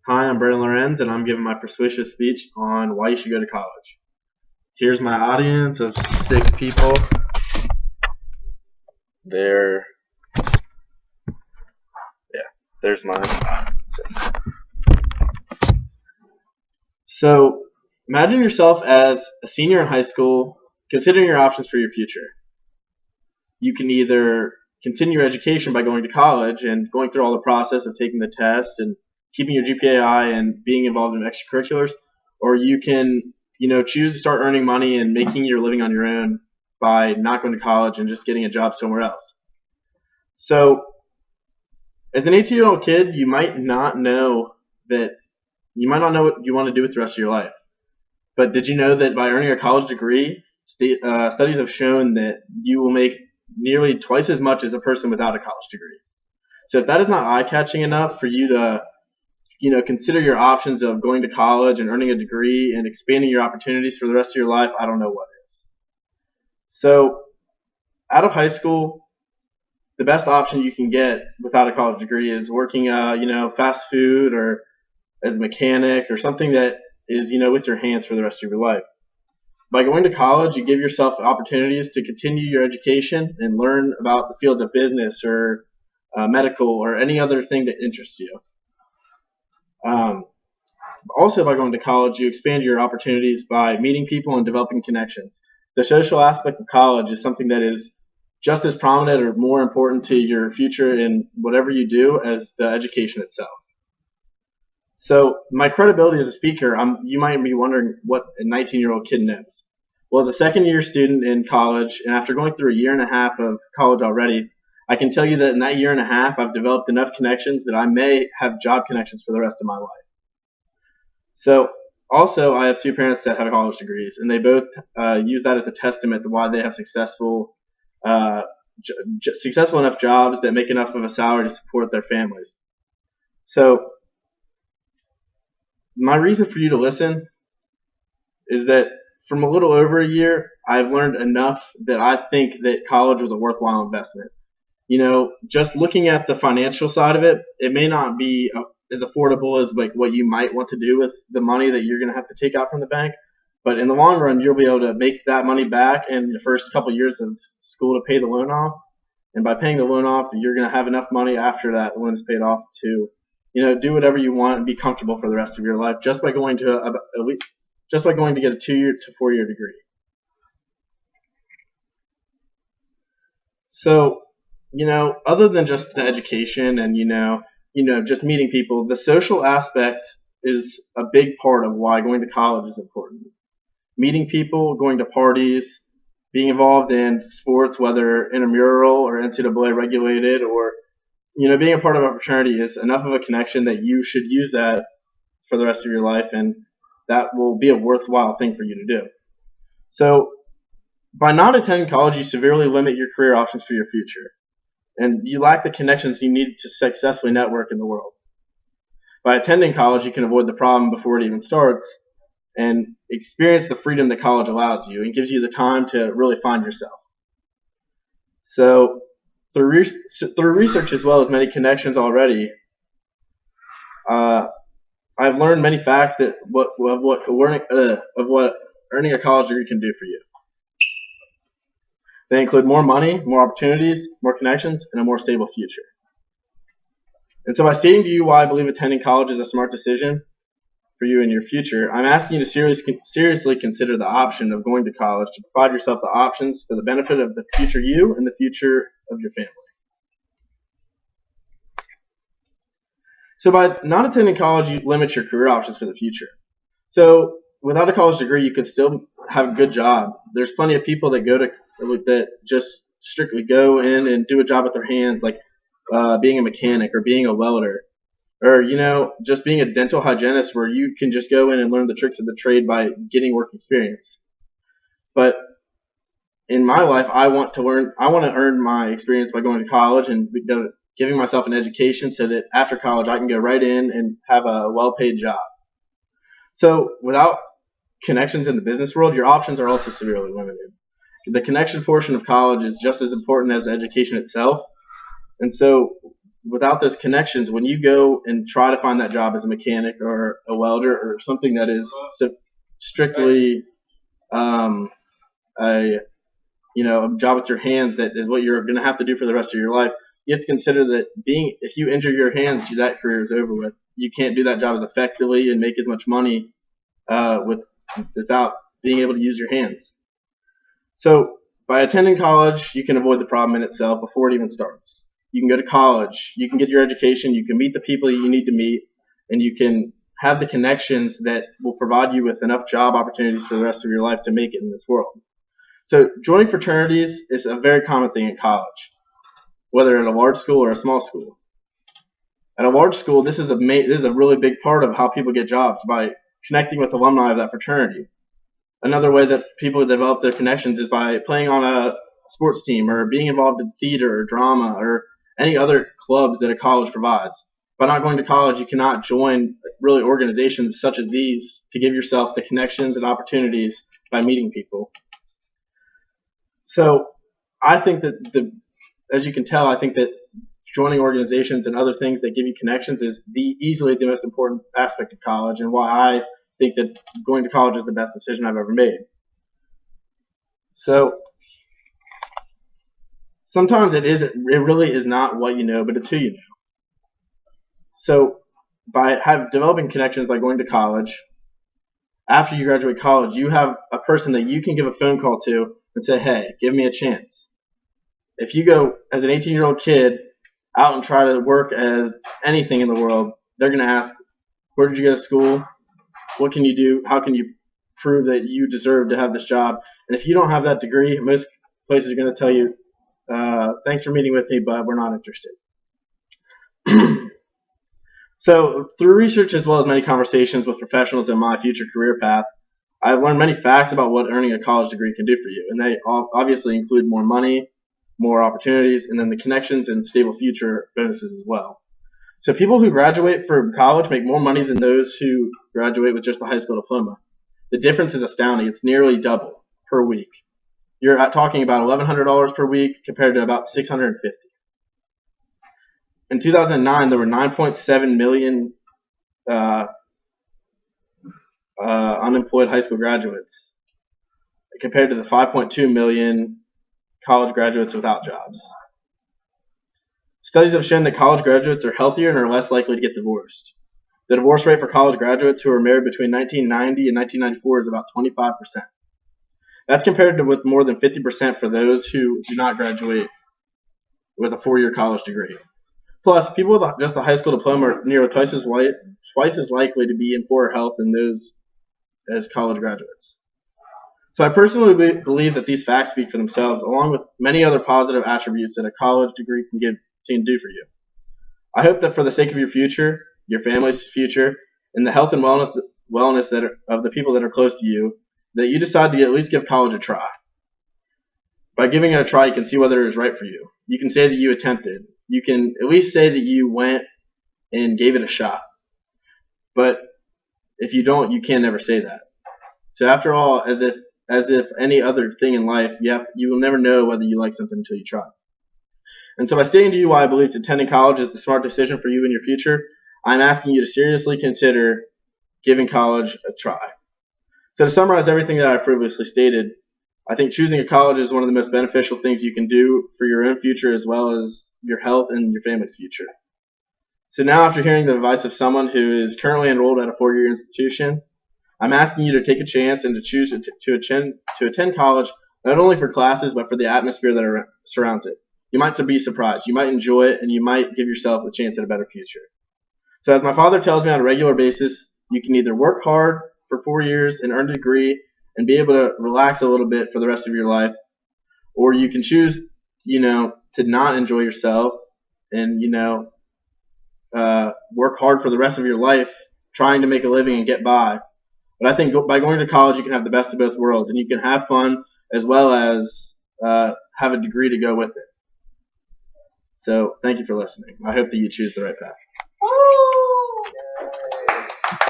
Hi, I'm Brandon Lorenz, and I'm giving my persuasive speech on why you should go to college. Here's my audience of 6 people. There, yeah, there's my audience. So, imagine yourself as a senior in high school, considering your options for your future. You can either continue your education by going to college and going through all the process of taking the tests and keeping your GPA high and being involved in extracurriculars, or you can, choose to start earning money and making your living on your own by not going to college and just getting a job somewhere else. So, as an 18-year-old kid, you might not know what you want to do with the rest of your life. But did you know that by earning a college degree, studies have shown that you will make nearly twice as much as a person without a college degree? So if that is not eye-catching enough for you to, consider your options of going to college and earning a degree and expanding your opportunities for the rest of your life, I don't know what is. So out of high school, the best option you can get without a college degree is working, fast food or as a mechanic or something that is, with your hands for the rest of your life. By going to college, you give yourself opportunities to continue your education and learn about the fields of business or medical or any other thing that interests you. Also, by going to college, you expand your opportunities by meeting people and developing connections. The social aspect of college is something that is just as prominent or more important to your future in whatever you do as the education itself. So my credibility as a speaker, you might be wondering what a 19-year-old kid knows. Well, as a second-year student in college, and after going through a year and a half of college already, I can tell you that in that year and a half, I've developed enough connections that I may have job connections for the rest of my life. So also, I have 2 parents that have college degrees, and they both use that as a testament to why they have successful enough jobs that make enough of a salary to support their families. So my reason for you to listen is that from a little over a year, I've learned enough that I think that college was a worthwhile investment. Just looking at the financial side of it, it may not be as affordable as like what you might want to do with the money that you're going to have to take out from the bank. But in the long run, you'll be able to make that money back in the first couple of years of school to pay the loan off. And by paying the loan off, you're going to have enough money after that loan is paid off to, do whatever you want and be comfortable for the rest of your life just by going to get a 2-year to 4-year degree. So, other than just the education and, just meeting people, the social aspect is a big part of why going to college is important. Meeting people, going to parties, being involved in sports, whether intramural or NCAA regulated, or, being a part of a fraternity is enough of a connection that you should use that for the rest of your life, and that will be a worthwhile thing for you to do. So, by not attending college, you severely limit your career options for your future, and you lack the connections you need to successfully network in the world. By attending college, you can avoid the problem before it even starts and experience the freedom that college allows you and gives you the time to really find yourself. So, through research as well as many connections already, I've learned many facts that what earning a college degree can do for you. They include more money, more opportunities, more connections, and a more stable future. And so by stating to you why I believe attending college is a smart decision for you in your future, I'm asking you to seriously consider the option of going to college to provide yourself the options for the benefit of the future you and the future of your family. So by not attending college, you limit your career options for the future. So without a college degree, you could still have a good job. There's plenty of people that just strictly go in and do a job with their hands, like being a mechanic or being a welder, or just being a dental hygienist, where you can just go in and learn the tricks of the trade by getting work experience. But in my life, I want to earn my experience by going to college and giving myself an education so that after college I can go right in and have a well-paid job. So without connections in the business world, your options are also severely limited. The connection portion of college is just as important as the education itself. And so without those connections, when you go and try to find that job as a mechanic or a welder or something that is strictly a a job with your hands, that is what you're going to have to do for the rest of your life, you have to consider that if you injure your hands, that career is over with. You can't do that job as effectively and make as much money without being able to use your hands. So by attending college, you can avoid the problem in itself before it even starts. You can go to college, you can get your education, you can meet the people you need to meet, and you can have the connections that will provide you with enough job opportunities for the rest of your life to make it in this world. So joining fraternities is a very common thing in college, whether at a large school or a small school. At a large school, this is a really big part of how people get jobs, by connecting with alumni of that fraternity. Another way that people develop their connections is by playing on a sports team or being involved in theater or drama or any other clubs that a college provides. By not going to college, you cannot join really organizations such as these to give yourself the connections and opportunities by meeting people. So I think that as you can tell, I think that joining organizations and other things that give you connections is easily the most important aspect of college, and why I think that going to college is the best decision I've ever made. So sometimes it really is not what you know, but it's who you know. So by developing connections by going to college, after you graduate college, you have a person that you can give a phone call to and say, hey, give me a chance. If you go as an 18-year-old kid out and try to work as anything in the world, they're going to ask, where did you go to school? What can you do? How can you prove that you deserve to have this job? And if you don't have that degree, most places are going to tell you, thanks for meeting with me, but we're not interested. So through research as well as many conversations with professionals in my future career path, I've learned many facts about what earning a college degree can do for you. And they obviously include more money, more opportunities, and then the connections and stable future bonuses as well. So people who graduate from college make more money than those who graduate with just a high school diploma. The difference is astounding. It's nearly double per week. You're talking about $1,100 per week compared to about $650. In 2009, there were 9.7 million unemployed high school graduates, compared to the 5.2 million college graduates without jobs. Studies have shown that college graduates are healthier and are less likely to get divorced. The divorce rate for college graduates who were married between 1990 and 1994 is about 25%. That's compared to with more than 50% for those who do not graduate with a 4-year college degree. Plus, people with just a high school diploma are nearly twice as likely to be in poorer health than those as college graduates. So I personally believe that these facts speak for themselves, along with many other positive attributes that a college degree can do for you. I hope that for the sake of your future, your family's future, and the health and wellness of the people that are close to you, that you decide to at least give college a try. By giving it a try, you can see whether it is right for you. You can say that you attempted. You can at least say that you went and gave it a shot. But if you don't, you can never say that. So after all, as if any other thing in life, you will never know whether you like something until you try. And so by stating to you why I believe attending college is the smart decision for you in your future, I'm asking you to seriously consider giving college a try. So to summarize everything that I previously stated, I think choosing a college is one of the most beneficial things you can do for your own future as well as your health and your family's future. So now, after hearing the advice of someone who is currently enrolled at a 4-year institution, I'm asking you to take a chance and to choose to attend college not only for classes but for the atmosphere that surrounds it. You might be surprised. You might enjoy it, and you might give yourself a chance at a better future. So as my father tells me on a regular basis, you can either work hard for 4 years and earn a degree and be able to relax a little bit for the rest of your life, or you can choose, to not enjoy yourself and, work hard for the rest of your life trying to make a living and get by. But I think by going to college, you can have the best of both worlds, and you can have fun as well as have a degree to go with it. So thank you for listening. I hope that you choose the right path.